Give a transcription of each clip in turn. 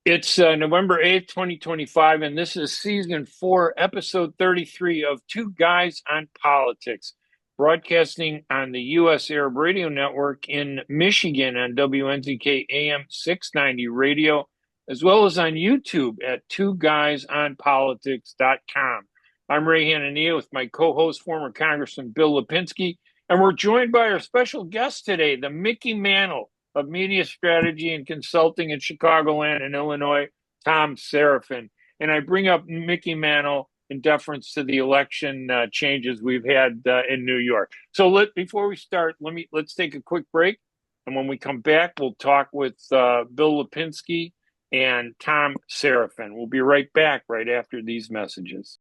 It's November 8th, 2025, and this is season 4, episode 33 of Two Guys on Politics, broadcasting on the U.S. Arab Radio Network in Michigan on WNZK AM 690 radio, as well as on YouTube at twoguysonpolitics.com. I'm Ray Hanania with my co-host, former Congressman Bill Lipinski, and we're joined by our special guest today, the Mickey Mantle of Media Strategy and Consulting in Chicagoland and Illinois, Thom Serafin. And I bring up Mickey Mantle in deference to the election changes we've had in New York. So before we start, let's take a quick break, and when we come back, we'll talk with Bill Lipinski and Thom Serafin. We'll be right back right after these messages.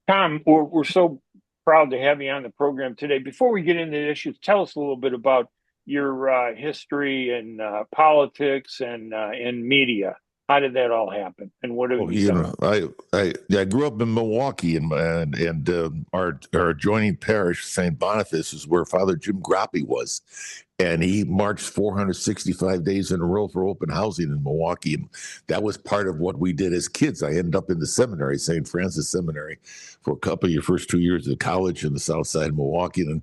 Thom, we're so proud to have you on the program today. Before we get into the issues, tell us a little bit about your history and politics and in media. How did that all happen, and what have you done? I grew up in Milwaukee, and our adjoining parish, St. Boniface, is where Father Jim Groppe was. And he marched 465 days in a row for open housing in Milwaukee. And that was part of what we did as kids. I ended up in the seminary, St. Francis Seminary, for a couple of your first 2 years of college in the south side of Milwaukee. And,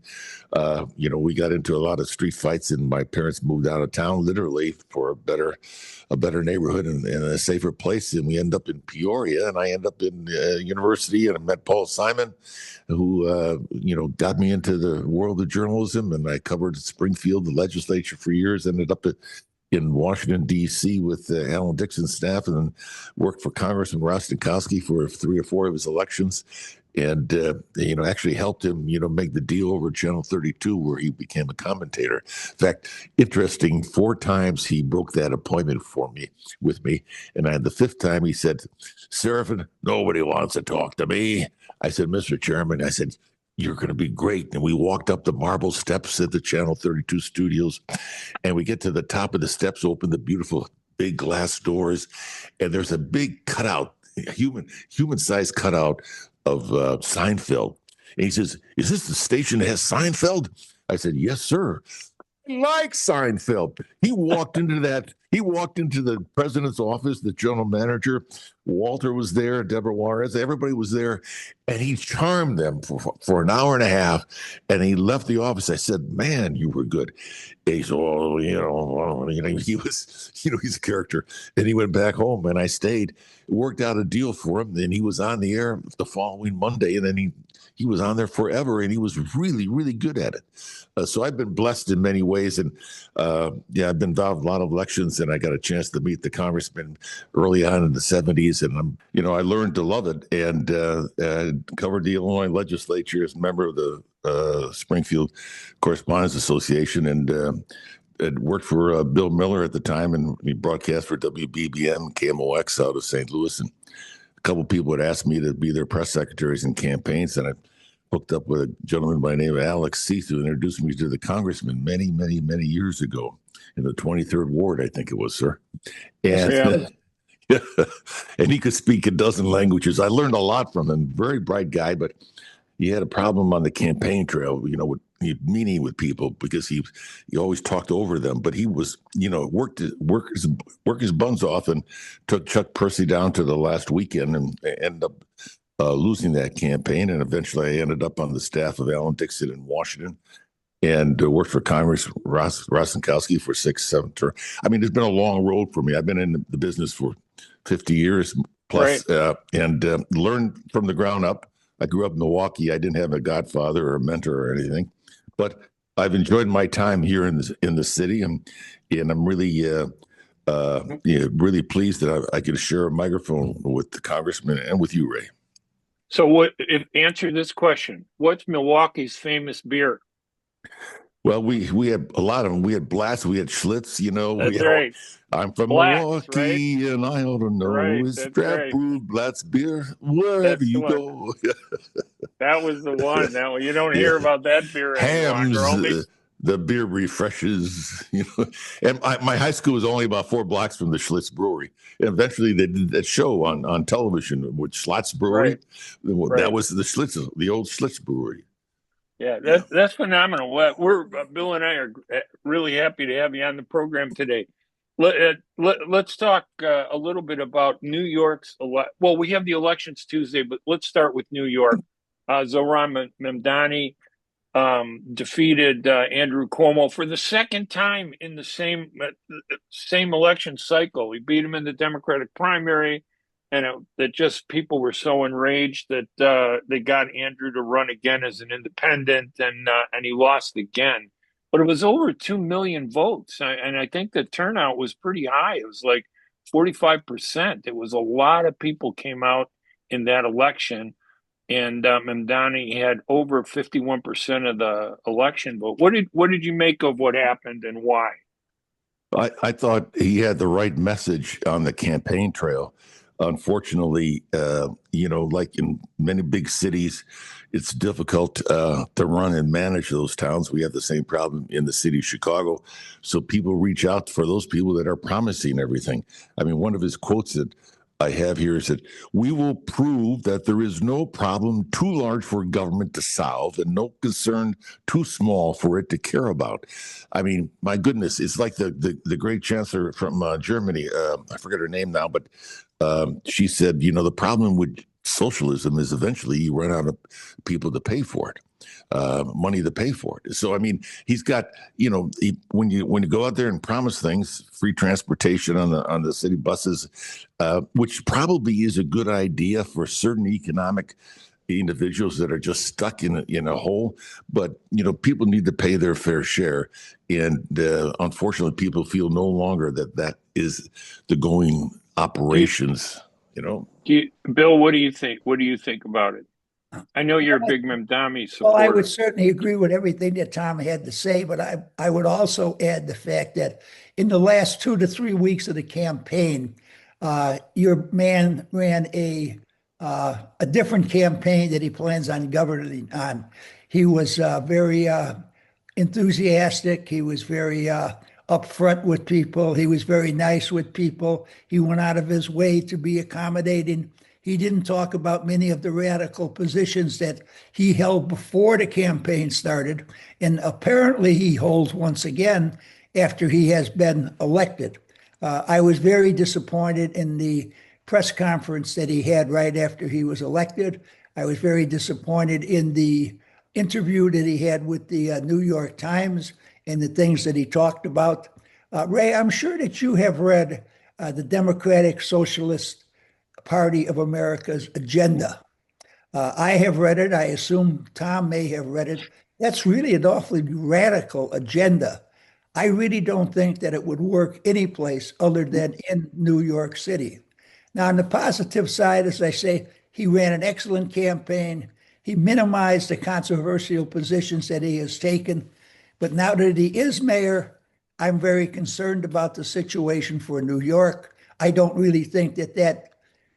we got into a lot of street fights, and my parents moved out of town literally for a better neighborhood and a safer place. And we end up in Peoria, and I end up in university, and I met Paul Simon, who, got me into the world of journalism. And I covered Springfield, the legislature, for years, ended up in Washington, D.C. with Alan Dixon's staff, and then worked for Congressman Rostenkowski for 3 or 4 of his elections. And, actually helped him, make the deal over Channel 32, where he became a commentator. In fact, interesting, 4 times he broke that appointment with me. And the 5th time he said, "Serafin, nobody wants to talk to me." I said, "Mr. Chairman," I said, "you're going to be great." And we walked up the marble steps at the Channel 32 studios, and we get to the top of the steps, open the beautiful big glass doors, and there's a big cutout, human-sized cutout of Seinfeld. And he says, "Is this the station that has Seinfeld?" I said, "Yes, sir." Like Seinfeld. He walked into the president's office, the general manager. Walter was there, Deborah Juarez, everybody was there, and he charmed them for an hour and a half. And he left the office. I said, "Man, you were good." And he said, he was, he's a character. And he went back home, and I stayed. Worked out a deal for him. And he was on the air the following Monday, and then he was on there forever, and he was really, really good at it. So I've been blessed in many ways, and I've been involved in a lot of elections, and I got a chance to meet the congressman early on in the 70s, and I learned to love it, and covered the Illinois legislature as a member of the Springfield Correspondents Association, and had worked for Bill Miller at the time, and he broadcast for WBBM, KMOX out of St. Louis, and a couple of people had asked me to be their press secretaries and campaigns, and I hooked up with a gentleman by the name of Alex Seith, who introduced me to the congressman many, many, many years ago in the 23rd Ward, I think it was, sir. And, and he could speak a dozen languages. I learned a lot from him. Very bright guy, but he had a problem on the campaign trail, with meeting with people, because he always talked over them. But he was, worked his buns off, and took Chuck Percy down to the last weekend, and ended up losing that campaign. And eventually I ended up on the staff of Alan Dixon in Washington, and worked for Congress Rostenkowski for 6, 7 terms. It's been a long road for me. I've been in the business for 50 years plus, right. And learned from the ground up. I grew up in Milwaukee. I didn't have a godfather or a mentor or anything, but I've enjoyed my time here in the city, and I'm really really pleased that I could share a microphone with the congressman and with you, Ray. So answer this question. What's Milwaukee's famous beer? Well, we had a lot of them. We had Blast, we had Schlitz, That's right. I'm from Blast, Milwaukee, right? And I ought to know. Right, it's draft brewed Blast beer wherever you go. That was the one. Now you don't hear about that beer any longer. The beer refreshes, And my high school was only about 4 blocks from the Schlitz Brewery. And eventually they did that show on television with Schlitz Brewery. Right. That was the old Schlitz Brewery. Yeah, Yeah. that's phenomenal. We're Bill and I are really happy to have you on the program today. Let's talk a little bit about New York's well, we have the elections Tuesday, but let's start with New York. Zohran Mamdani defeated Andrew Cuomo for the second time in the same election cycle. He beat him in the Democratic primary, and that just people were so enraged that they got Andrew to run again as an independent, and he lost again. But it was over 2 million votes, and I think the turnout was pretty high. It was like 45%. It was a lot of people came out in that election, and Mamdani had over 51% of the election vote. What did you make of what happened and why? I thought he had the right message on the campaign trail. Unfortunately, like in many big cities, it's difficult to run and manage those towns. We have the same problem in the city of Chicago. So people reach out for those people that are promising everything. I mean, one of his quotes that I have here is that we will prove that there is no problem too large for government to solve and no concern too small for it to care about. I mean, my goodness, it's like the great chancellor from Germany. I forget her name now, but she said, the problem with socialism is eventually you run out of people to pay for it, money to pay for it. So I mean, he's got when you go out there and promise things, free transportation on the city buses, which probably is a good idea for certain economic individuals that are just stuck in a hole, but people need to pay their fair share, and unfortunately people feel no longer that is the going Do you, operations. Bill, what do you think? What do you think about it? I know you're a big Mamdani Well, I would supporter. certainly agree with everything that Thom had to say, but I would also add the fact that in the last 2 to 3 weeks of the campaign, your man ran a different campaign that he plans on governing on. He was very enthusiastic. He was very upfront with people. He was very nice with people. He went out of his way to be accommodating. He didn't talk about many of the radical positions that he held before the campaign started, and apparently he holds once again after he has been elected. I was very disappointed in the press conference that he had right after he was elected. I was very disappointed in the interview that he had with the New York Times and the things that he talked about. Ray, I'm sure that you have read the Democratic Socialist Party of America's agenda. I have read it. I assume Thom may have read it. That's really an awfully radical agenda. I really don't think that it would work anyplace other than in New York City. Now, on the positive side, as I say, he ran an excellent campaign. He minimized the controversial positions that he has taken. But now that he is mayor, I'm very concerned about the situation for New York. I don't really think that that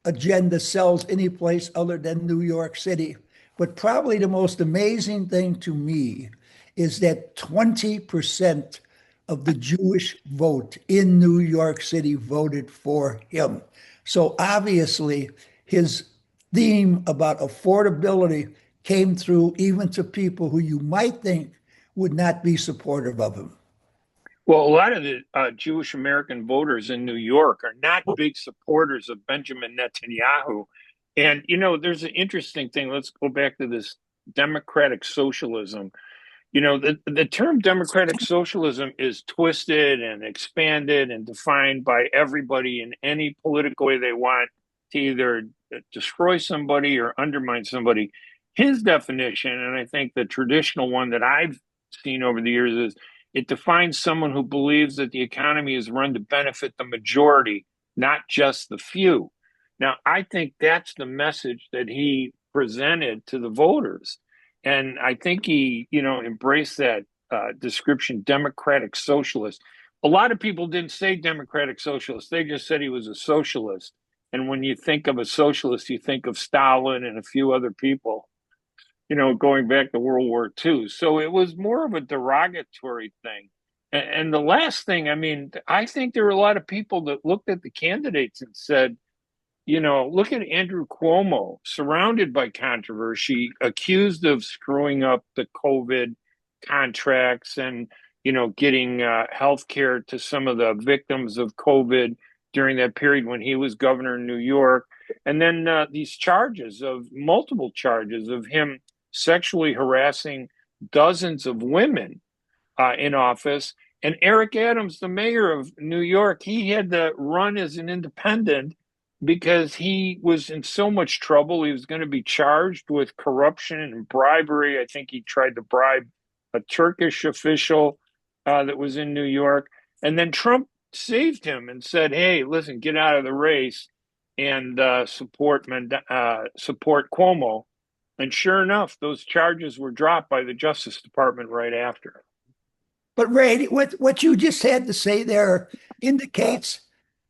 agenda sells any place other than New York City. But probably the most amazing thing to me is that 20% of the Jewish vote in New York City voted for him. So obviously, his theme about affordability came through even to people who you might think would not be supportive of him. Well, a lot of the Jewish American voters in New York are not big supporters of Benjamin Netanyahu. And, there's an interesting thing. Let's go back to this democratic socialism. The term democratic socialism is twisted and expanded and defined by everybody in any political way they want to either destroy somebody or undermine somebody. His definition, and I think the traditional one that I've seen over the years, is it defines someone who believes that the economy is run to benefit the majority, not just the few. Now, I think that's the message that he presented to the voters. And I think he, embraced that description, democratic socialist. A lot of people didn't say democratic socialist. They just said he was a socialist. And when you think of a socialist, you think of Stalin and a few other people, going back to World War II. So it was more of a derogatory thing. And the last thing, I mean, I think there were a lot of people that looked at the candidates and said, look at Andrew Cuomo, surrounded by controversy, accused of screwing up the COVID contracts and, getting health care to some of the victims of COVID during that period when he was governor in New York. And then multiple charges of him sexually harassing dozens of women in office. And Eric Adams, the mayor of New York, he had to run as an independent because he was in so much trouble. He was going to be charged with corruption and bribery. I think he tried to bribe a Turkish official that was in New York. And then Trump saved him and said, "Hey, listen, get out of the race and support Cuomo." And sure enough, those charges were dropped by the Justice Department right after. But Ray, what you just had to say there indicates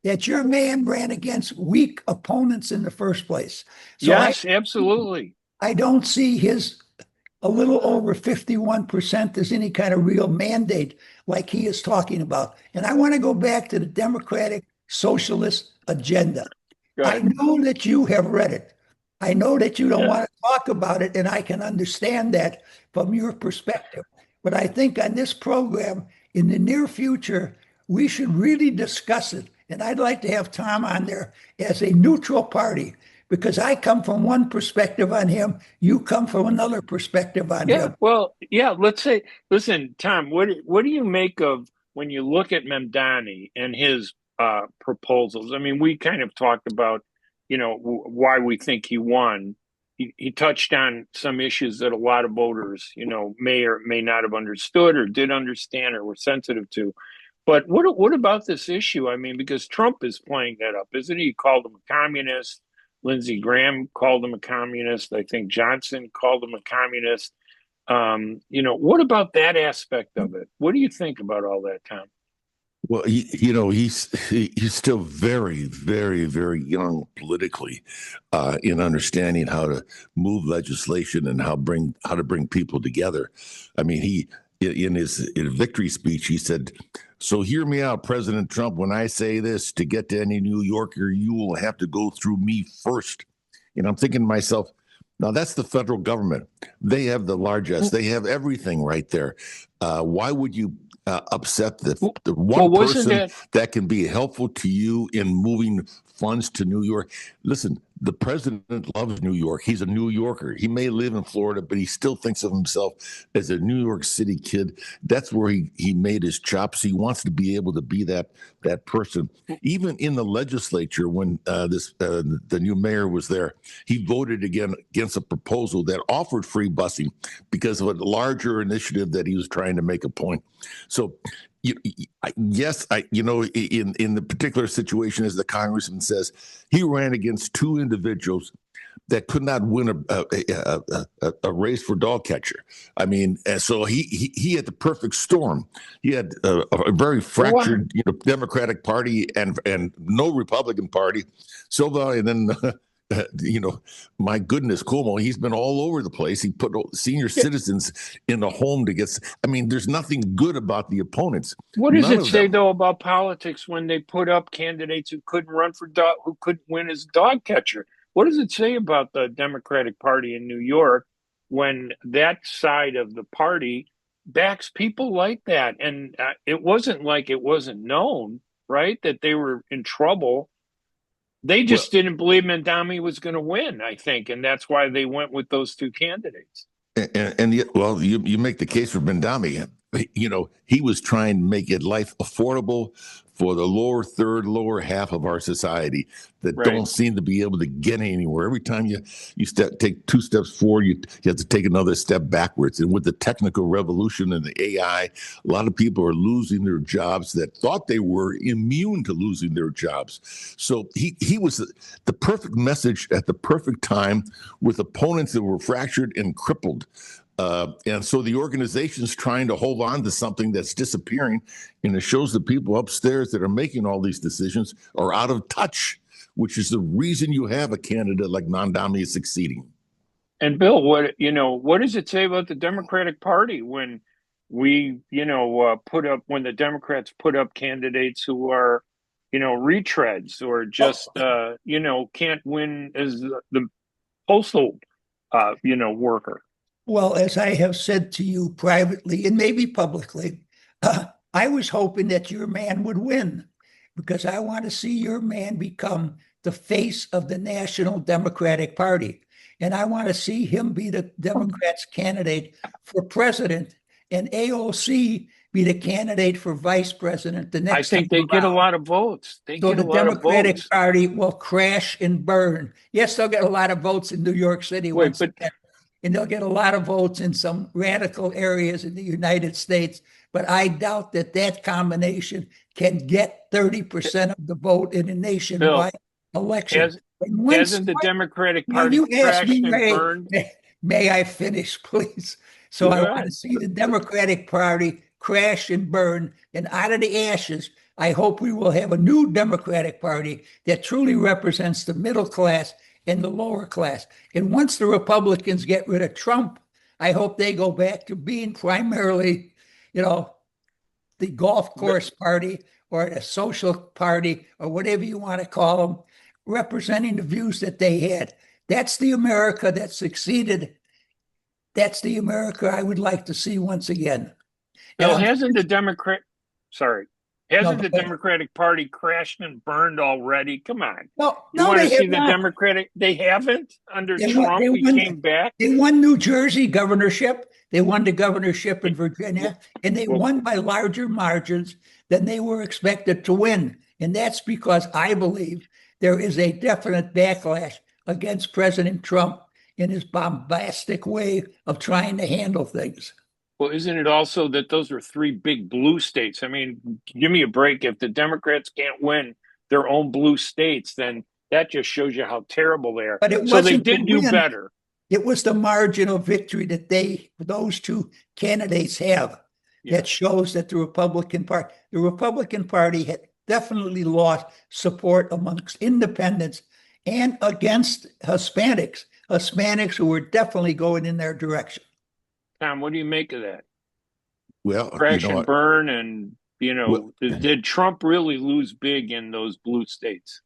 that your man ran against weak opponents in the first place. So yes, absolutely. I don't see his a little over 51% as any kind of real mandate like he is talking about. And I want to go back to the Democratic Socialist agenda. I know that you have read it. I know that you don't want to talk about it, and I can understand that from your perspective. But I think on this program, in the near future, we should really discuss it. And I'd like to have Thom on there as a neutral party, because I come from one perspective on him, you come from another perspective on him. Well, let's say, listen, Thom, what do you make of when you look at Mamdani and his proposals? I mean, we kind of talked about, why we think he won. He touched on some issues that a lot of voters, may or may not have understood or did understand or were sensitive to. But what about this issue? I mean, because Trump is playing that up, isn't he? He called him a communist. Lindsey Graham called him a communist. I think Johnson called him a communist. What about that aspect of it? What do you think about all that, Thom? Well, he's still very, very, very young politically in understanding how to move legislation and how to bring people together. I mean, he in his victory speech, he said, "So hear me out, President Trump. When I say this, to get to any New Yorker, you will have to go through me first." And I'm thinking to myself, now that's the federal government. They have the largesse. They have everything right there. Why would you upset the one person that can be helpful to you in moving funds to New York? Listen, the president loves New York. He's a New Yorker. He may live in Florida, but he still thinks of himself as a New York City kid. That's where he made his chops. He wants to be able to be that person. Even in the legislature, when the new mayor was there, he voted against a proposal that offered free busing because of a larger initiative that he was trying to make a point. So, yes, in the particular situation, as the congressman says, he ran against two individuals that could not win a race for dog catcher. I mean, and so he had the perfect storm. He had a very fractured, Democratic Party and no Republican Party. So, and then. My goodness, Cuomo, he's been all over the place. He put senior citizens in the home to get. I mean, there's nothing good about the opponents. What does it say, though, about politics when they put up candidates who couldn't run who couldn't win as dog catcher? What does it say about the Democratic Party in New York when that side of the party backs people like that? And it wasn't like it wasn't known, right, that they were in trouble. They just didn't believe Mamdani was going to win, I think, and that's why they went with those two candidates. You make the case for Mamdani. He was trying to make life affordable for the lower half of our society that don't seem to be able to get anywhere. Every time you take two steps forward, you have to take another step backwards. And with the technical revolution and the AI, a lot of people are losing their jobs that thought they were immune to losing their jobs. So he was the perfect message at the perfect time with opponents that were fractured and crippled. And so the organization's trying to hold on to something that's disappearing, and it shows the people upstairs that are making all these decisions are out of touch, which is the reason you have a candidate like Mamdani succeeding. And Bill, what does it say about the Democratic Party when we, when the Democrats put up candidates who are, retreads or just, can't win as the postal, worker. Well, as I have said to you privately and maybe publicly, I was hoping that your man would win because I want to see your man become the face of the National Democratic Party. And I want to see him be the Democrats' candidate for president and AOC be the candidate for vice president the I next time think they get a around. lot of votes. They So get the a lot of Democratic votes. Party will crash and burn. Yes, they'll get a lot of votes in New York City Wait, once but again, and they'll get a lot of votes in some radical areas in the United States. But I doubt that that combination can get 30% of the vote in a Bill, nationwide election. has And once, hasn't the Democratic now Party you asked crashed me, and Ray, burned? may I finish, please? So I want to Good. see the Democratic Party crash and burn. And out of the ashes, I hope we will have a new Democratic Party that truly represents the middle class and the lower class. And once the Republicans get rid of Trump, I hope they go back to being primarily, you know, the golf course party or the social party or whatever you want to call them, representing the views that they had. That's the America that succeeded. That's the America I would like to see once again. And Bill, I'm sorry, no, hasn't the Democratic Party crashed and burned already? Come on. no, You no, want to they have see the not. Democratic? They haven't under They won. Trump. They We won. came back. They won New Jersey governorship. They won the governorship in Virginia, and they Well, won by larger margins than they were expected to win. And that's because I believe there is a definite backlash against President Trump in his bombastic way of trying to handle things. well, isn't it also that those are three big blue states? I mean, give me a break. If the Democrats can't win their own blue states, then that just shows you how terrible they are. But it So they wasn't the did do win. better. It was the margin of victory that those two candidates have Yeah. that shows that the Republican Party had definitely lost support amongst independents and against Hispanics who were definitely going in their direction. Tom, what do you make of that? Well, Crash and burn, and well, did Trump really lose big in those blue states?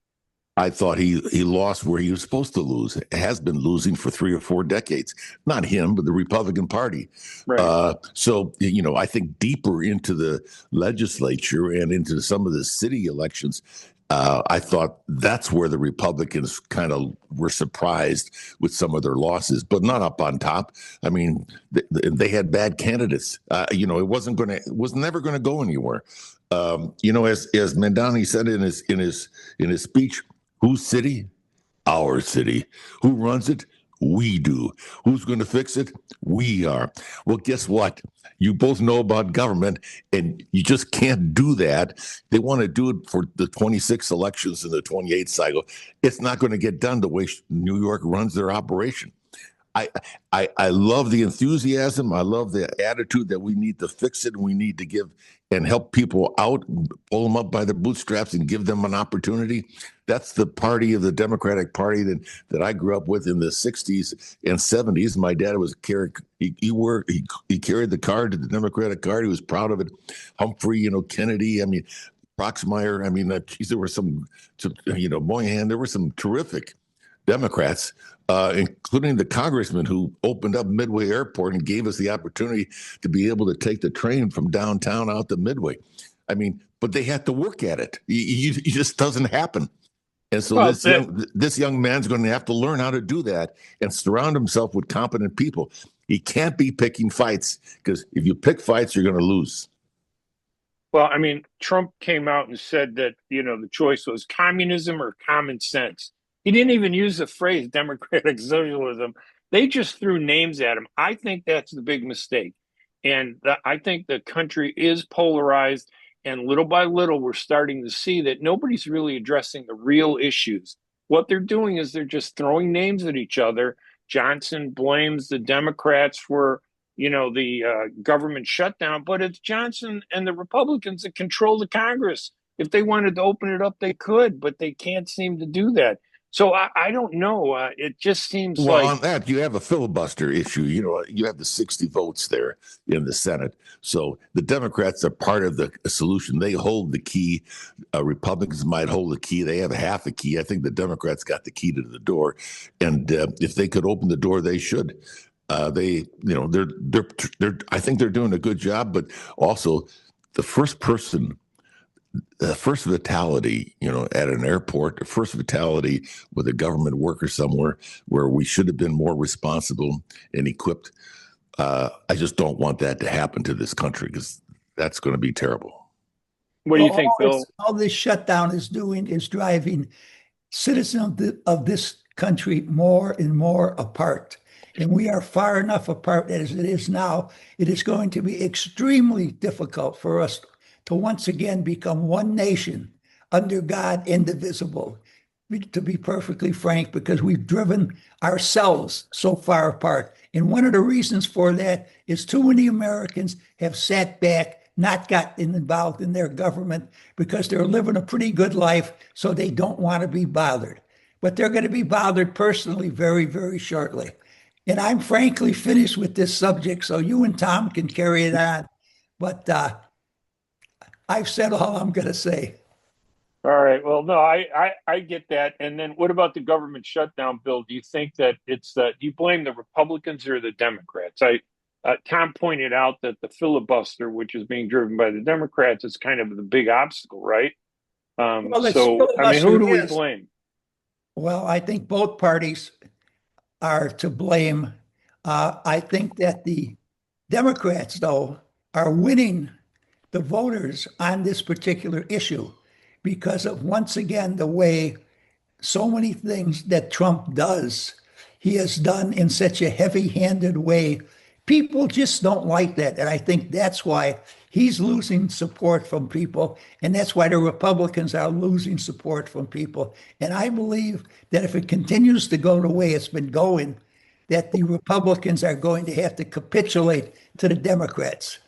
I thought he lost where he was supposed to lose. It has been losing for 3 or 4 decades. Not him, but the Republican Party. Right. So I think deeper into the legislature and into some of the city elections, I thought that's where the Republicans kind of were surprised with some of their losses, but not up on top. I mean, they had bad candidates. It was never going to go anywhere. As Mamdani said in his speech, whose city? Our city. Who runs it? We do. Who's going to fix it? We are. Well, guess what? You both know about government, and you just can't do that. They want to do it for the 26 elections and the 28 cycle. It's not going to get done the way New York runs their operation. I love the enthusiasm. I love the attitude that we need to fix it. We need to give and help people out, pull them up by their bootstraps and give them an opportunity. That's the party of the Democratic Party that I grew up with in the 60s and 70s. My dad was he carried the card, the Democratic card. He was proud of it. Humphrey, Kennedy. I mean, Proxmire. I mean, there were some Moynihan. There were some terrific Democrats, including the congressman who opened up Midway Airport and gave us the opportunity to be able to take the train from downtown out to Midway. I mean, but they had to work at it. It just doesn't happen. And so Well, this young man's going to have to learn how to do that and surround himself with competent people. He can't be picking fights because if you pick fights, you're going to lose. well, I mean, Trump came out and said that, the choice was communism or common sense. He didn't even use the phrase democratic socialism. They just threw names at him. I think that's the big mistake. And I think the country is polarized. And little by little, we're starting to see that nobody's really addressing the real issues. What they're doing is they're just throwing names at each other. Johnson blames the Democrats for the government shutdown, but it's Johnson and the Republicans that control the Congress. If they wanted to open it up, they could, but they can't seem to do that. So I don't know. It just seems Well, like, on that, you have a filibuster issue. You have the 60 votes there in the Senate. So the Democrats are part of the solution. They hold the key. Republicans might hold the key. They have half a key. I think the Democrats got the key to the door. And if they could open the door, they should. I think they're doing a good job, but also the first person the first fatality, at an airport, the first fatality with a government worker somewhere where we should have been more responsible and equipped. I just don't want that to happen to this country because that's going to be terrible. what do Well, you think, Bill? all this shutdown is doing is driving citizens of this country more and more apart. And we are far enough apart as it is now. It is going to be extremely difficult for us to once again become one nation under God, indivisible. To be perfectly frank, because we've driven ourselves so far apart. And one of the reasons for that is too many Americans have sat back, not gotten involved in their government because they're living a pretty good life, so they don't want to be bothered. But they're going to be bothered personally very, very shortly. And I'm frankly finished with this subject, so you and Thom can carry it on. But I've said all I'm going to say. All right. Well, no, I get that. And then what about the government shutdown, Bill? Do you think that do you blame the Republicans or the Democrats? Tom pointed out that the filibuster, which is being driven by the Democrats, is kind of the big obstacle, right? Well, this So, I mean, who filibuster do we is, blame? well, I think both parties are to blame. I think that the Democrats, though, are winning the voters on this particular issue because of, once again, the way so many things that Trump does, he has done in such a heavy handed way. People just don't like that. And I think that's why he's losing support from people. And that's why the Republicans are losing support from people. And I believe that if it continues to go the way it's been going, that the Republicans are going to have to capitulate to the Democrats.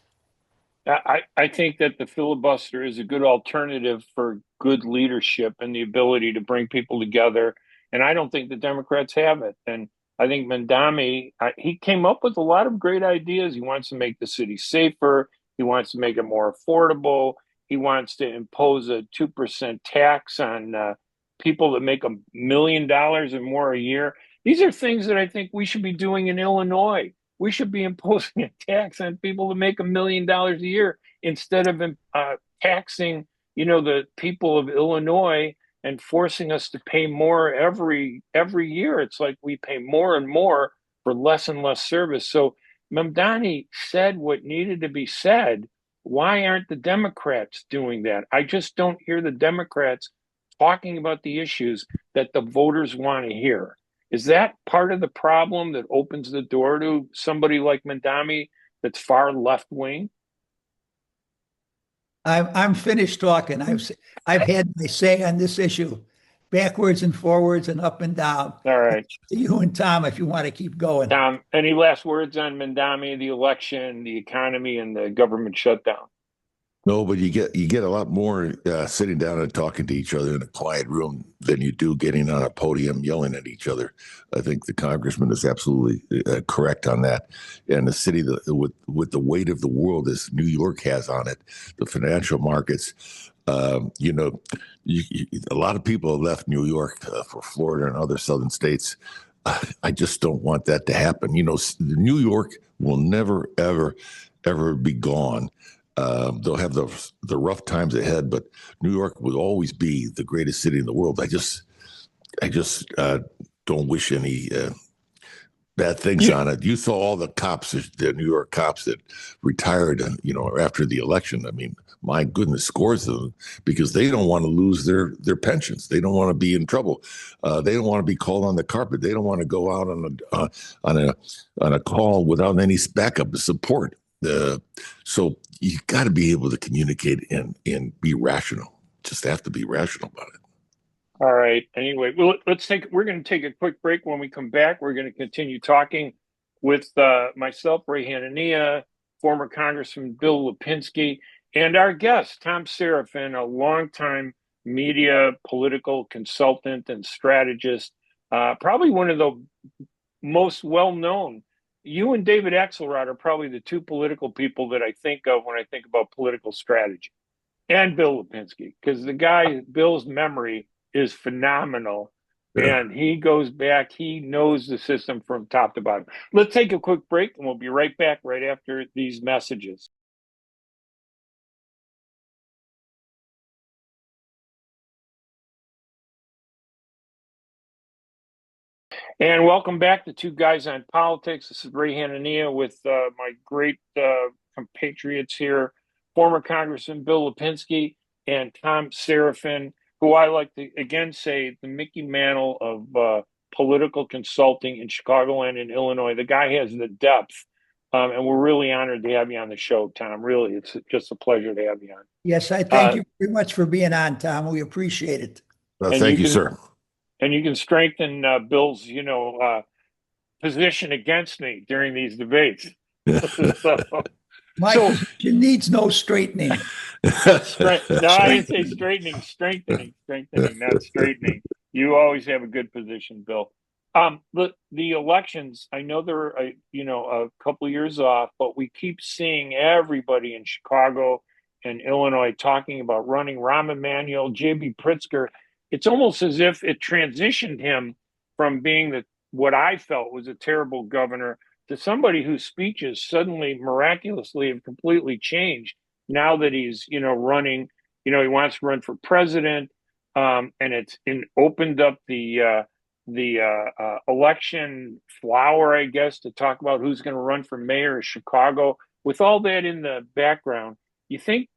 I think that the filibuster is a good alternative for good leadership and the ability to bring people together. And I don't think the Democrats have it. And I think Mamdani, he came up with a lot of great ideas. He wants to make the city safer. He wants to make it more affordable. He wants to impose a 2% tax on people that make $1 million or more a year. These are things that I think we should be doing in Illinois. We should be imposing a tax on people that make $1 million a year instead of taxing, the people of Illinois and forcing us to pay more every year. It's like we pay more and more for less and less service. So Mamdani said what needed to be said. Why aren't the Democrats doing that? I just don't hear the Democrats talking about the issues that the voters want to hear. Is that part of the problem that opens the door to somebody like Mamdani that's far left wing? I'm finished talking. I've had my say on this issue, backwards and forwards and up and down. All right. You and Thom, if you want to keep going. Tom, any last words on Mamdani, the election, the economy, and the government shutdown? No, but you get a lot more sitting down and talking to each other in a quiet room than you do getting on a podium yelling at each other. I think the congressman is absolutely correct on that. And the city with the weight of the world as New York has on it, the financial markets. A lot of people have left New York for Florida and other southern states. I just don't want that to happen. New York will never, ever, ever be gone. They'll have the rough times ahead, but New York will always be the greatest city in the world. I just don't wish any bad things You, on it. You saw all the cops, the New York cops that retired, after the election. I mean, my goodness, scores of them because they don't want to lose their pensions. They don't want to be in trouble. They don't want to be called on the carpet. They don't want to go out on a call without any backup support. So you got to be able to communicate and be rational. Just have to be rational about it. all right. Anyway, well, we're going to take a quick break. When we come back, we're going to continue talking with myself, Ray Hanania, former Congressman Bill Lipinski, and our guest, Thom Serafin, a longtime media, political consultant, and strategist. Probably one of the most well-known. You and David Axelrod are probably the two political people that I think of when I think about political strategy, and Bill Lipinski, because Bill's memory is phenomenal. Yeah. And he goes back, he knows the system from top to bottom. Let's take a quick break and we'll be right back right after these messages. And welcome back to Two Guys on Politics. This is Ray Hanania with my great compatriots here, former Congressman Bill Lipinski and Thom Serafin, who I like to again say the Mickey Mantle of political consulting in Chicagoland and Illinois. The guy has the depth, and we're really honored to have you on the show, Thom. Really, it's just a pleasure to have you on. Yes, I thank you very much for being on, Thom. We appreciate it. Thank you, sir. And you can strengthen Bill's, position against me during these debates. My position needs no straightening. No, I didn't say straightening, strengthening, not straightening. You always have a good position, Bill. The elections, I know they're, a couple of years off, but we keep seeing everybody in Chicago and Illinois talking about running. Rahm Emanuel, J.B. Pritzker. It's almost as if it transitioned him from being what I felt was a terrible governor to somebody whose speeches suddenly miraculously have completely changed now that he's, running. He wants to run for president, and it's opened up the election flower, I guess, to talk about who's going to run for mayor of Chicago. With all that in the background, you think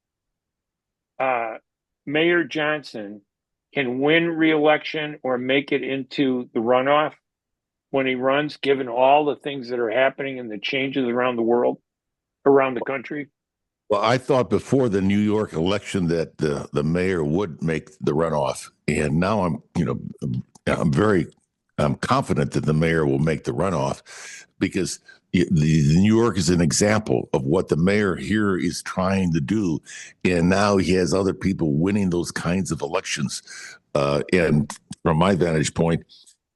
Mayor Johnson can win re-election or make it into the runoff when he runs, given all the things that are happening and the changes around the world, around the country? Well, I thought before the New York election that the mayor would make the runoff, and now I'm confident that the mayor will make the runoff because the New York is an example of what the mayor here is trying to do, and now he has other people winning those kinds of elections. And from my vantage point,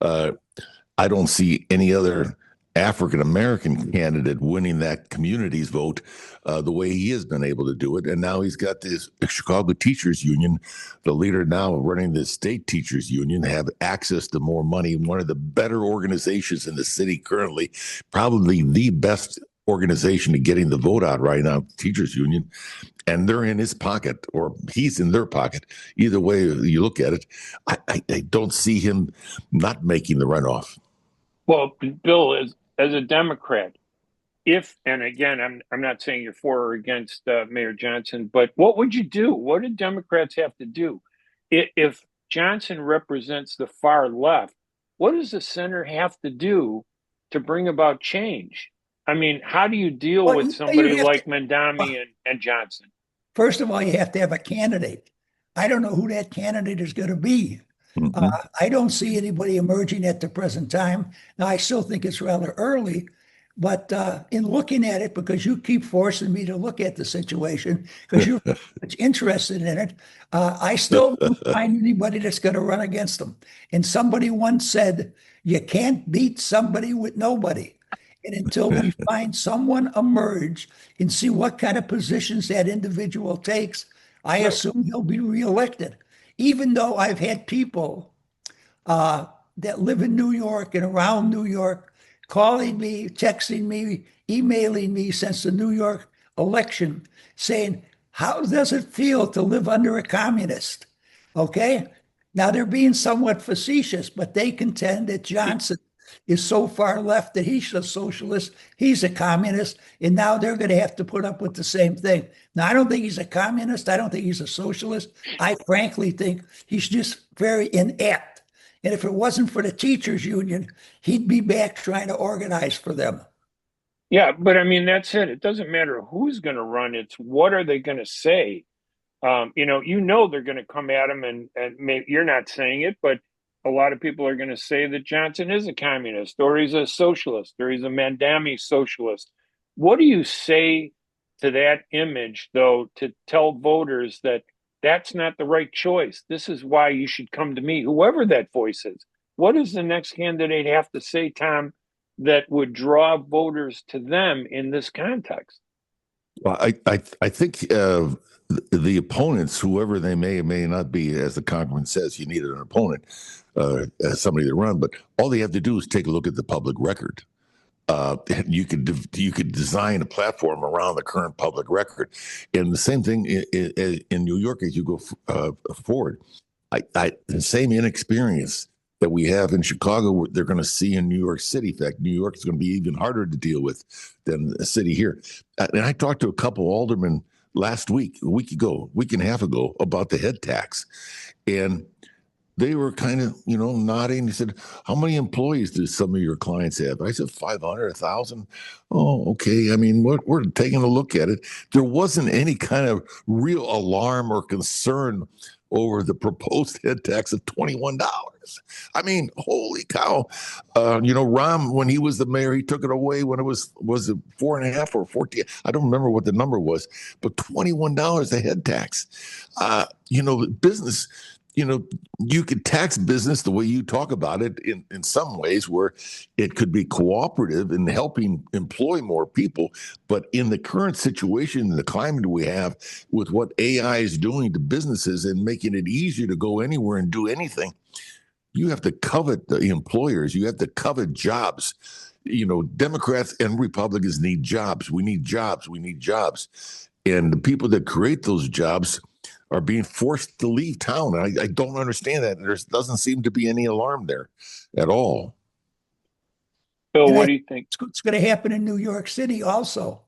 I don't see any other African American candidate winning that community's vote the way he has been able to do it. And now he's got this Chicago Teachers Union, the leader now running the state teachers union, have access to more money. One of the better organizations in the city currently, probably the best organization to getting the vote out right now, teachers union. And they're in his pocket or he's in their pocket. Either way you look at it, I don't see him not making the runoff. Well, Bill, as a Democrat, and again, I'm not saying you're for or against Mayor Johnson, but what would you do? What do Democrats have to do? If Johnson represents the far left, what does the center have to do to bring about change? I mean, how do you deal with somebody like Mamdani and Johnson? First of all, you have to have a candidate. I don't know who that candidate is going to be. I don't see anybody emerging at the present time. Now, I still think it's rather early, but in looking at it, because you keep forcing me to look at the situation, because you're interested in it, I still don't find anybody that's going to run against them. And somebody once said, you can't beat somebody with nobody. And until we find someone emerge and see what kind of positions that individual takes, I assume he'll be reelected. Even though I've had people that live in New York and around New York calling me, texting me, emailing me since the New York election saying, how does it feel to live under a communist? Okay. Now they're being somewhat facetious, but they contend that Johnson is so far left that he's a socialist, he's a communist, and now they're going to have to put up with the same thing. Now, I don't think he's a communist. I don't think he's a socialist. I frankly think he's just very inept. And if it wasn't for the teachers union, he'd be back trying to organize for them. Yeah, but I mean, that's it. It doesn't matter who's going to run. It's what are they going to say? They're going to come at him, and maybe you're not saying it, but a lot of people are going to say that Johnson is a communist, or he's a socialist, or he's a Mamdani socialist. What do you say to that image, though, to tell voters that that's not the right choice. This is why you should come to me, whoever that voice is. What does the next candidate have to say, Thom, that would draw voters to them in this context? Well, I think the opponents, whoever they may or may not be, as the congressman says, you need an opponent, as somebody to run. But all they have to do is take a look at the public record. You could design a platform around the current public record, and the same thing in New York as you go forward. The same inexperience that we have in Chicago, they're going to see in New York City. In fact, New York is going to be even harder to deal with than a city here. And I talked to a couple aldermen last week, week and a half ago, about the head tax, and they were kind of, nodding. He said, "How many employees do some of your clients have?" I said, 500, 1,000. Oh, okay. I mean, we're taking a look at it. There wasn't any kind of real alarm or concern over the proposed head tax of $21. I mean, holy cow. Rahm, when he was the mayor, he took it away when it was it 4.5 or 14? I don't remember what the number was, but $21 a head tax. Business, you could tax business the way you talk about it in some ways, where it could be cooperative in helping employ more people. But in the current situation, the climate we have with what AI is doing to businesses and making it easier to go anywhere and do anything, you have to covet the employers. You have to covet jobs. Democrats and Republicans need jobs. We need jobs. We need jobs. And the people that create those jobs are being forced to leave town. I don't understand that. There doesn't seem to be any alarm there at all. Bill, what do you think? It's going to happen in New York City also.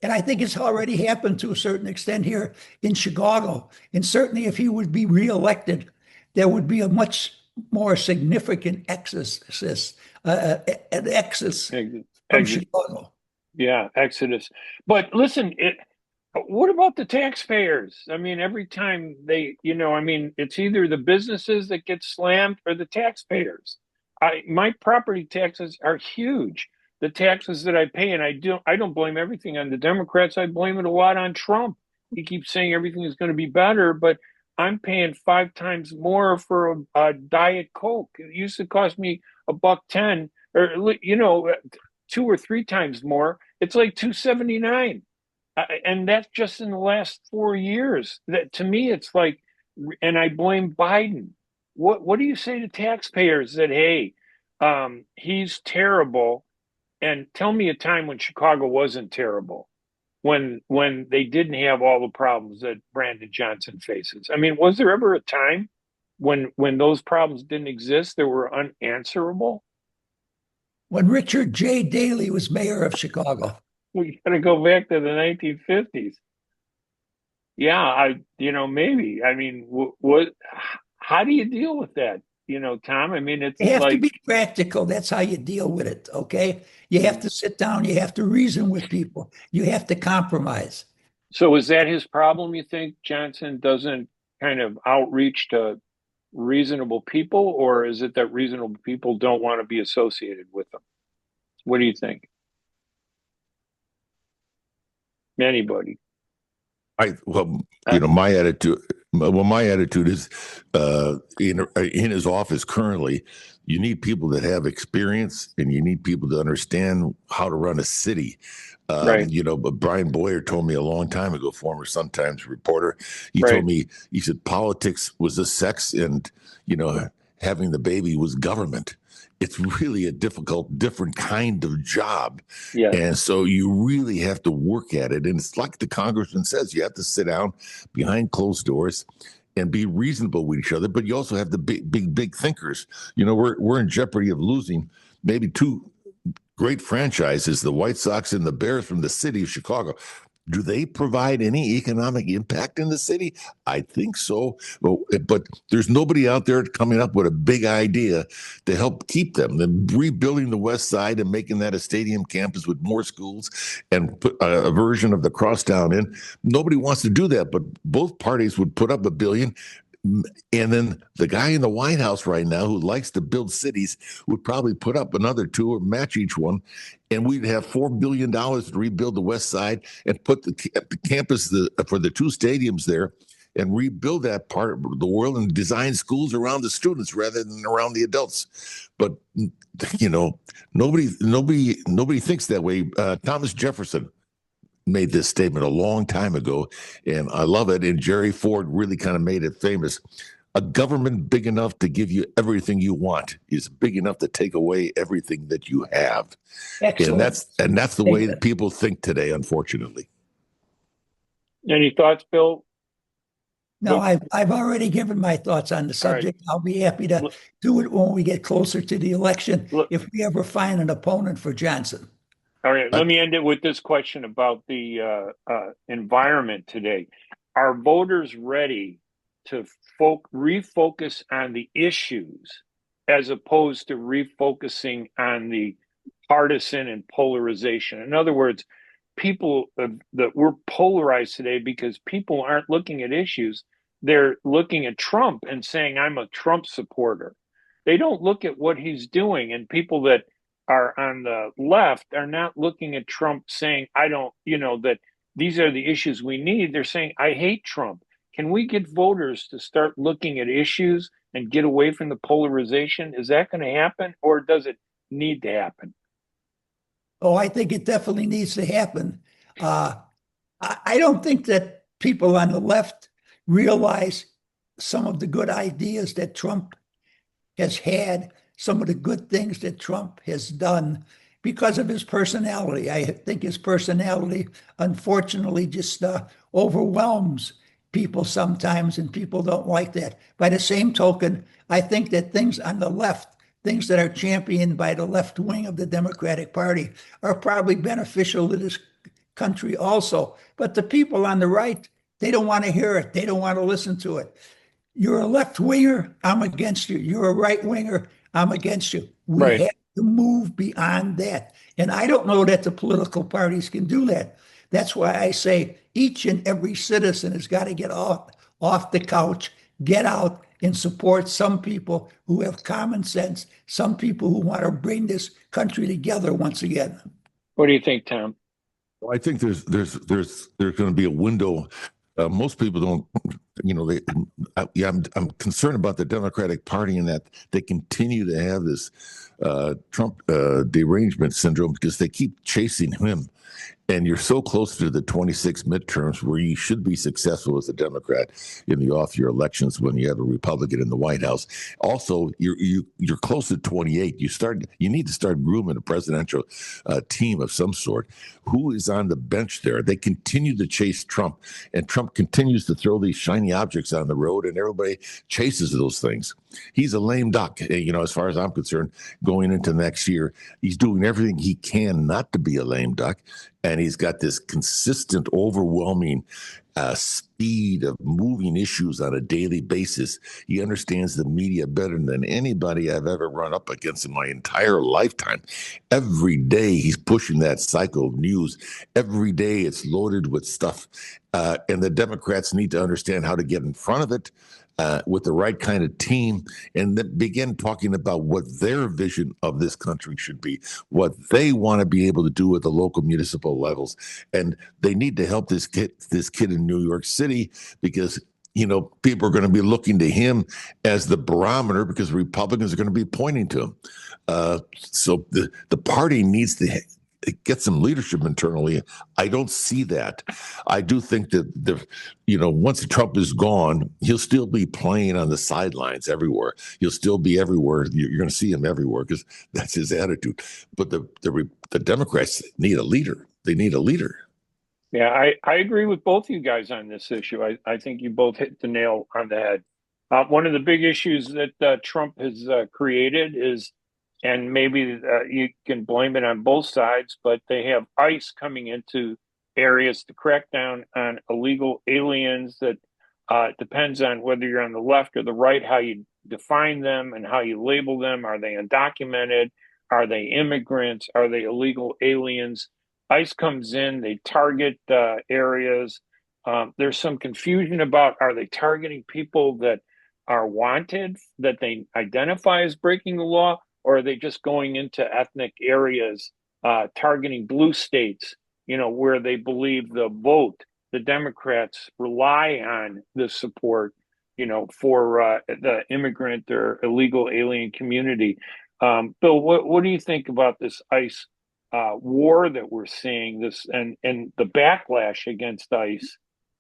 And I think it's already happened to a certain extent here in Chicago. And certainly if he would be reelected, there would be a much more significant exodus from Chicago. Yeah, exodus. But listen, what about the taxpayers? I mean, every time it's either the businesses that get slammed or the taxpayers. My property taxes are huge. The taxes that I pay, and I don't blame everything on the Democrats. I blame it a lot on Trump. He keeps saying everything is going to be better, but I'm paying 5 times more for a Diet Coke. It used to cost me $1.10, or 2 or 3 times more. It's like $2.79. And that's just in the last 4 years. That, to me, it's like, and I blame Biden. What do you say to taxpayers that, hey, he's terrible, and tell me a time when Chicago wasn't terrible, when they didn't have all the problems that Brandon Johnson faces? I mean, was there ever a time when those problems didn't exist, that were unanswerable? When Richard J. Daley was mayor of Chicago. We got to go back to the 1950s. Yeah, maybe. I mean, how do you deal with that? Thom, I mean, it's You have like, to be practical. That's how you deal with it. Okay. You have to sit down. You have to reason with people. You have to compromise. so is that his problem? You think Johnson doesn't kind of outreach to reasonable people, or is it that reasonable people don't want to be associated with them? What do you think? Anybody? My attitude. Well, my attitude is, in his office currently, you need people that have experience, and you need people to understand how to run a city. Right. But Brian Boyer told me a long time ago, former Sun-Times reporter. He Right. told me, he said, politics was a sex, and having the baby was government. It's really a different kind of job. Yeah. And so you really have to work at it. And it's like the congressman says, you have to sit down behind closed doors and be reasonable with each other. But you also have the big thinkers. We're in jeopardy of losing maybe 2 great franchises, the White Sox and the Bears, from the city of Chicago. Do they provide any economic impact in the city? I think so. But there's nobody out there coming up with a big idea to help keep them. Then rebuilding the West Side and making that a stadium campus with more schools and put a version of the crosstown in. Nobody wants to do that, but both parties would put up $1 billion. And then the guy in the White House right now, who likes to build cities, would probably put up another 2 or match each one. And we'd have $4 billion to rebuild the West Side and put the campus for the 2 stadiums there and rebuild that part of the world and design schools around the students rather than around the adults. But nobody thinks that way. Thomas Jefferson made this statement a long time ago, and I love it. And Jerry Ford really kind of made it famous. A government big enough to give you everything you want is big enough to take away everything that you have. Excellent. And that's the way that people think today, unfortunately. Any thoughts, Bill? No, I've already given my thoughts on the subject. Right. I'll be happy to do it when we get closer to the election, if we ever find an opponent for Johnson. All right, let me end it with this question about the environment today. Are voters ready to refocus on the issues as opposed to refocusing on the partisan and polarization? In other words, people that we're polarized today because people aren't looking at issues. They're looking at Trump and saying, I'm a Trump supporter. They don't look at what he's doing, and people that are on the left are not looking at Trump saying, I don't, that these are the issues we need. They're saying, I hate Trump. Can we get voters to start looking at issues and get away from the polarization? Is that going to happen, or does it need to happen? Oh, I think it definitely needs to happen. I don't think that people on the left realize some of the good ideas that Trump has had, some of the good things that Trump has done because of his personality. I think his personality, unfortunately, just overwhelms people sometimes, and people don't like that. By the same token, I think that things on the left, things that are championed by the left wing of the Democratic Party, are probably beneficial to this country also. But the people on the right, they don't want to hear it. They don't want to listen to it. You're a left winger, I'm against you. You're a right winger, I'm against you. We have to move beyond that. And I don't know that the political parties can do that. That's why I say each and every citizen has got to get off the couch, get out and support some people who have common sense, some people who want to bring this country together once again. What do you think, Tom? Well, I think there's going to be a window. Most people don't, I'm concerned about the Democratic Party in that they continue to have this Trump derangement syndrome because they keep chasing him. And you're so close to the 26 midterms where you should be successful as a Democrat in the off-year elections when you have a Republican in the White House. Also, you're close to 28. You need to start grooming a presidential team of some sort. Who is on the bench there? They continue to chase Trump, and Trump continues to throw these shiny objects on the road, and everybody chases those things. He's a lame duck, as far as I'm concerned, going into next year. He's doing everything he can not to be a lame duck. And he's got this consistent, overwhelming speed of moving issues on a daily basis. He understands the media better than anybody I've ever run up against in my entire lifetime. Every day he's pushing that cycle of news. Every day it's loaded with stuff. And the Democrats need to understand how to get in front of it with the right kind of team, and then begin talking about what their vision of this country should be, what they want to be able to do at the local municipal levels. And they need to help this kid in New York City because, people are going to be looking to him as the barometer because Republicans are going to be pointing to him. So the party needs to get some leadership internally. I don't see that. I do think that once Trump is gone, he'll still be playing on the sidelines everywhere. He'll still be everywhere. You're going to see him everywhere because that's his attitude. But the Democrats need a leader. They need a leader. Yeah, I agree with both you guys on this issue. I think you both hit the nail on the head. One of the big issues that Trump has created is, and maybe you can blame it on both sides, but they have ICE coming into areas to crack down on illegal aliens. That depends on whether you're on the left or the right, how you define them and how you label them. Are they undocumented? Are they immigrants? Are they illegal aliens? ICE comes in, they target areas. There's some confusion about, are they targeting people that are wanted, that they identify as breaking the law? Or are they just going into ethnic areas, targeting blue states, where they believe the vote the Democrats rely on this support, for the immigrant or illegal alien community. Bill, what do you think about this ICE war that we're seeing, this and the backlash against ICE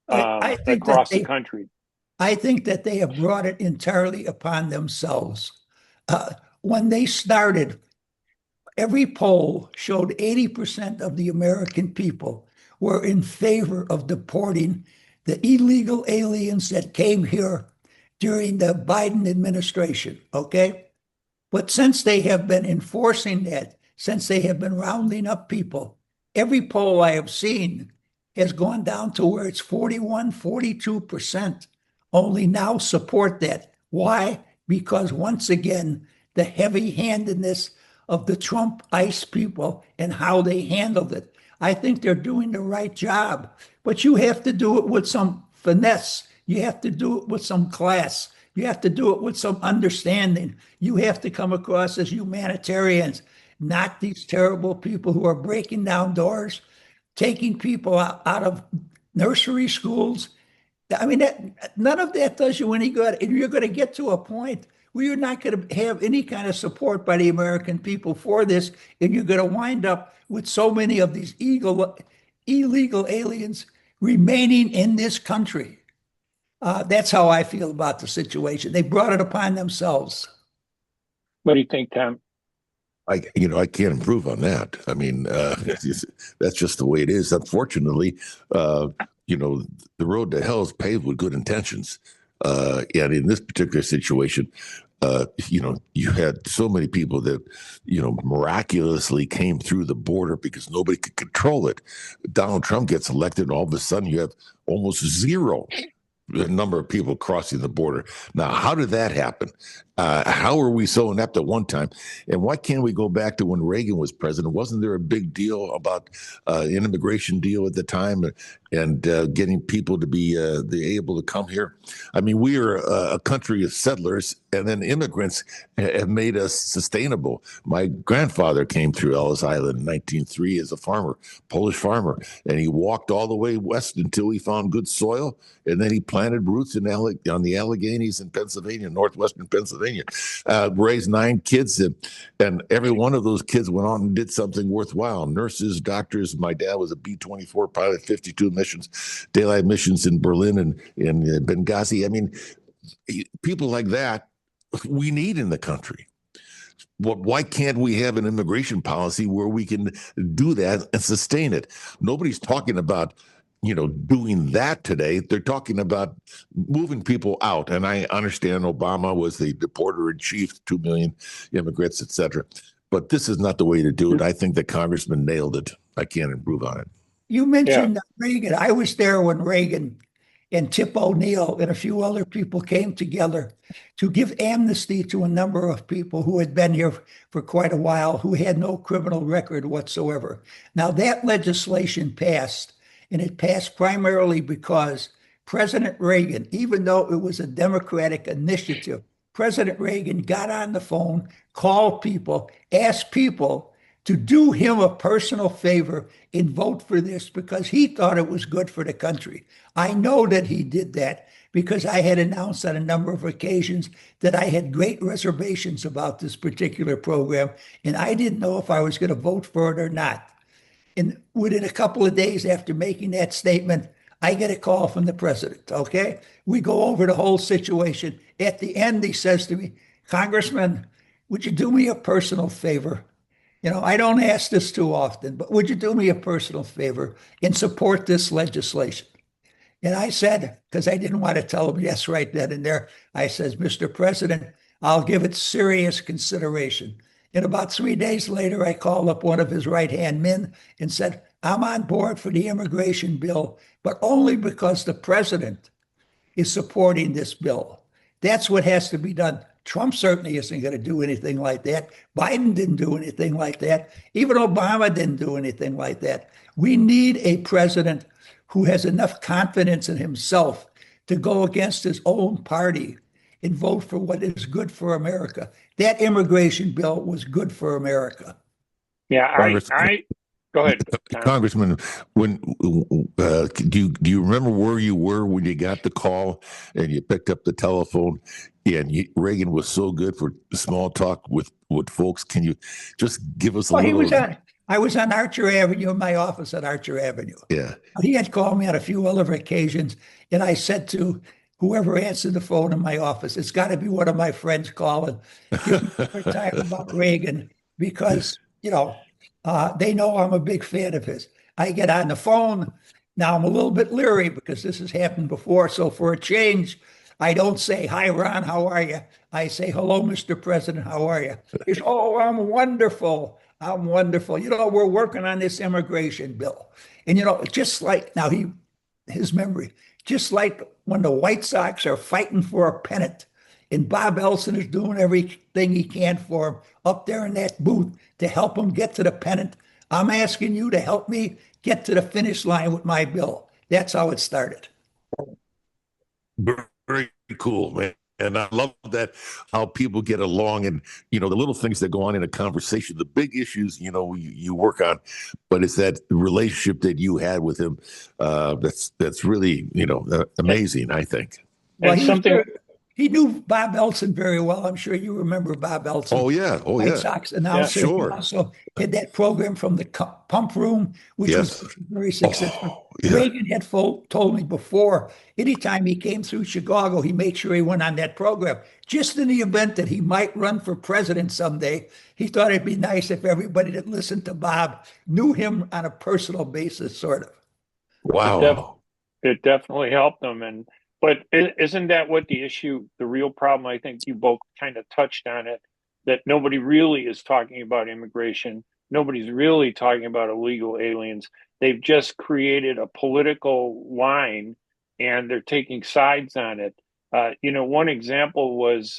I think that across the country? I think that they have brought it entirely upon themselves. When they started, every poll showed 80% of the American people were in favor of deporting the illegal aliens that came here during the Biden administration. Okay. But since they have been enforcing that, since they have been rounding up people, every poll I have seen has gone down to where it's 41, 42% only now support that. Why? Because once again, the heavy handedness of the Trump ICE people and how they handled it. I think they're doing the right job, but you have to do it with some finesse. You have to do it with some class. You have to do it with some understanding. You have to come across as humanitarians, not these terrible people who are breaking down doors, taking people out of nursery schools. I mean, none of that does you any good. And you're going to get to a point where you're not going to have any kind of support by the American people for this. And you're going to wind up with so many of these illegal aliens remaining in this country. That's how I feel about the situation. They brought it upon themselves. What do you think, Thom? I can't improve on that. I mean, that's just the way it is. Unfortunately, the road to hell is paved with good intentions. And in this particular situation, you had so many people that, miraculously came through the border because nobody could control it. Donald Trump gets elected, and all of a sudden you have almost zero the number of people crossing the border. Now, how did that happen? How were we so inept at one time? And why can't we go back to when Reagan was president? Wasn't there a big deal about an immigration deal at the time and getting people to be able to come here? I mean, we are a country of settlers, and then immigrants have made us sustainable. My grandfather came through Ellis Island in 1903 as a farmer, Polish farmer, and he walked all the way west until he found good soil, and then he planted roots on the Alleghenies in Pennsylvania, northwestern Pennsylvania. Raised 9 kids, and every one of those kids went on and did something worthwhile. Nurses, doctors. My dad was a B-24 pilot, 52 missions, daylight missions in Berlin and in Benghazi. I mean, people like that we need in the country. Why can't we have an immigration policy where we can do that and sustain it? Nobody's talking about doing that today. They're talking about moving people out. And I understand Obama was the deporter in chief, 2 million immigrants, et cetera. But this is not the way to do it. I think the congressman nailed it. I can't improve on it. You mentioned Reagan. I was there when Reagan and Tip O'Neill and a few other people came together to give amnesty to a number of people who had been here for quite a while, who had no criminal record whatsoever. Now, that legislation passed. And it passed primarily because President Reagan, even though it was a Democratic initiative, President Reagan got on the phone, called people, asked people to do him a personal favor and vote for this because he thought it was good for the country. I know that he did that because I had announced on a number of occasions that I had great reservations about this particular program, and I didn't know if I was going to vote for it or not. And within a couple of days after making that statement, I get a call from the president. Okay. We go over the whole situation. At the end, he says to me, Congressman, would you do me a personal favor? I don't ask this too often, but would you do me a personal favor and support this legislation? And I said, because I didn't want to tell him yes right then and there, I says, Mr. President, I'll give it serious consideration. And about 3 days later, I called up one of his right-hand men and said, I'm on board for the immigration bill, but only because the president is supporting this bill. That's what has to be done. Trump certainly isn't going to do anything like that. Biden didn't do anything like that. Even Obama didn't do anything like that. We need a president who has enough confidence in himself to go against his own party and vote for what is good for America. That immigration bill was good for America. Yeah, Go ahead, Tom. Congressman, when do you remember where you were when you got the call and you picked up the telephone? And Reagan was so good for small talk with folks. Can you just give us a Well, little? I was on Archer Avenue, in my office at Archer Avenue. Yeah. He had called me on a few other occasions, and I said to whoever answered the phone in my office, it's got to be one of my friends calling, give me a hard time about Reagan because, they know I'm a big fan of his. I get on the phone. Now I'm a little bit leery because this has happened before. So for a change, I don't say, hi, Ron, how are you? I say, hello, Mr. President, how are you? He's, oh, I'm wonderful. I'm wonderful. We're working on this immigration bill. And, just like now, his memory, just like when the White Sox are fighting for a pennant and Bob Elson is doing everything he can for him up there in that booth to help him get to the pennant. I'm asking you to help me get to the finish line with my bill. That's how it started. Very cool, man. And I love that how people get along and, the little things that go on in a conversation, the big issues, you work on, but it's that relationship that you had with him. That's really, amazing, I think. Well, he knew Bob Elson very well. I'm sure you remember Bob Elson. Oh, yeah. Oh, White yeah. Sox announcer. Yeah, sure. He also had that program from the pump room, which was very successful. Oh, yeah. Reagan had told me before, anytime he came through Chicago, he made sure he went on that program. Just in the event that he might run for president someday, he thought it'd be nice if everybody that listened to Bob knew him on a personal basis, sort of. Wow. It definitely helped them. But isn't that what the real problem, I think you both kind of touched on it, that nobody really is talking about immigration. Nobody's really talking about illegal aliens. They've just created a political line and they're taking sides on it. One example was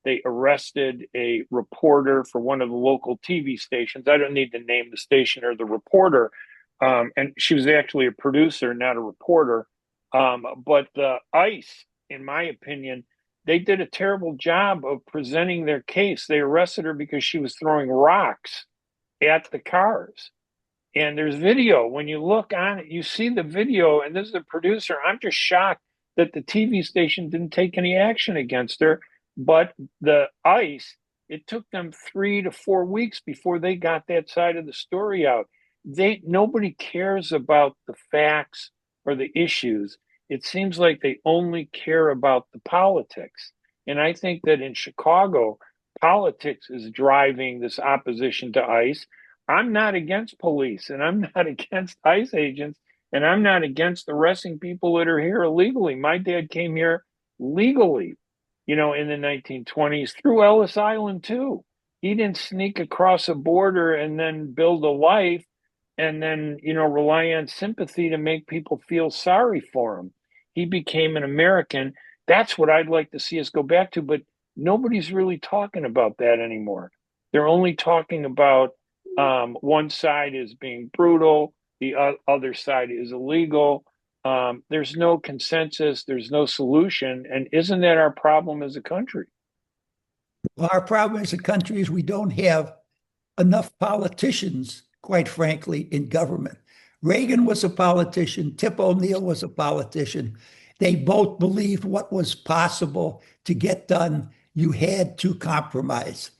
they arrested a reporter for one of the local TV stations. I don't need to name the station or the reporter. And she was actually a producer, not a reporter. But the ICE, in my opinion, they did a terrible job of presenting their case. They arrested her because she was throwing rocks at the cars. And there's video. When you look on it, you see the video, and this is the producer. I'm just shocked that the TV station didn't take any action against her. But the ICE, it took them 3 to 4 weeks before they got that side of the story out. Nobody cares about the facts or the issues. It seems like they only care about the politics. And I think that in Chicago, politics is driving this opposition to ICE. I'm not against police and I'm not against ICE agents and I'm not against arresting people that are here illegally. My dad came here legally, in the 1920s through Ellis Island too. He didn't sneak across a border and then build a life and then, rely on sympathy to make people feel sorry for him. He became an American. That's what I'd like to see us go back to, but nobody's really talking about that anymore. They're only talking about one side is being brutal, the other side is illegal. There's no consensus, there's no solution. And isn't that our problem as a country? Well, our problem as a country is we don't have enough politicians, quite frankly, in government. Reagan was a politician. Tip O'Neill was a politician. They both believed what was possible to get done. You had to compromise.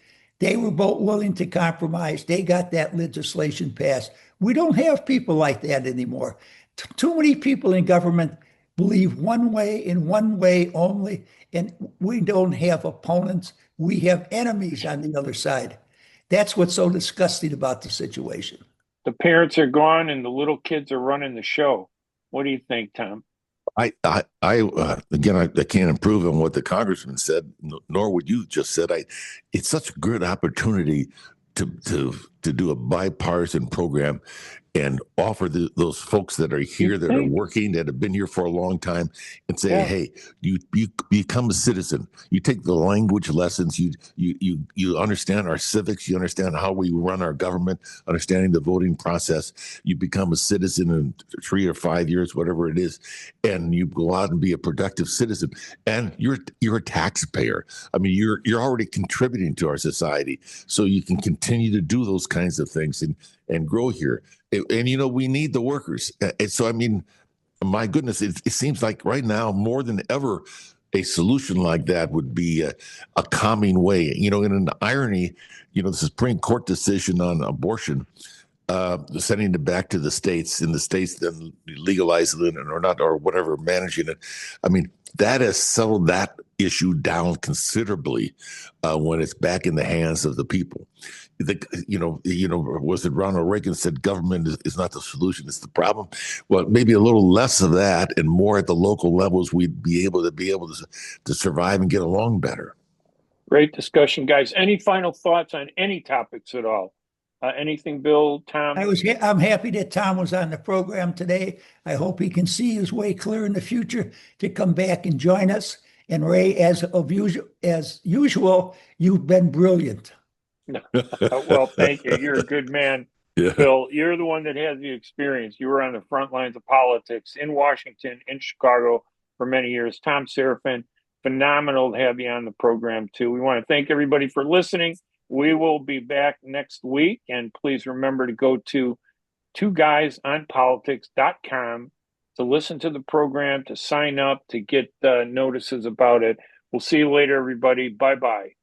They were both willing to compromise. They got that legislation passed. We don't have people like that anymore. Too many people in government believe one way in one way only, and we don't have opponents. We have enemies on the other side. That's what's so disgusting about the situation. The parents are gone and the little kids are running the show. What do you think, Tom? Again, I can't improve on what the congressman said, nor what you just said. It's such a good opportunity to do a bipartisan program and offer those folks that are here, that are working, that have been here for a long time, and say, hey, you become a citizen. You take the language lessons. You understand our civics. You understand how we run our government. Understanding the voting process. You become a citizen in 3 or 5 years, whatever it is, and you go out and be a productive citizen. And you're a taxpayer. I mean, you're already contributing to our society, so you can continue to do those kinds of things and grow here. And we need the workers. And so, I mean, my goodness, it seems like right now more than ever, a solution like that would be a calming way. And an irony, the Supreme Court decision on abortion, sending it back to the states, and the states then legalizing it or not, or whatever, managing it. I mean, that has settled that issue down considerably when it's back in the hands of the people. Was it Ronald Reagan said government is not the solution, it's the problem? Well, maybe a little less of that and more at the local levels, we'd be able to survive and get along better. Great discussion, guys. Any final thoughts on any topics at all? Anything, Bill, Thom? I'm happy that Thom was on the program today. I hope he can see his way clear in the future to come back and join us. And Ray, as usual, you've been brilliant. Well, thank you. You're a good man. Yeah. Bill, you're the one that has the experience. You were on the front lines of politics in Washington, in Chicago for many years. Thom Serafin, phenomenal to have you on the program, too. We want to thank everybody for listening. We will be back next week. And please remember to go to twoguysonpolitics.com to listen to the program, to sign up, to get notices about it. We'll see you later, everybody. Bye-bye.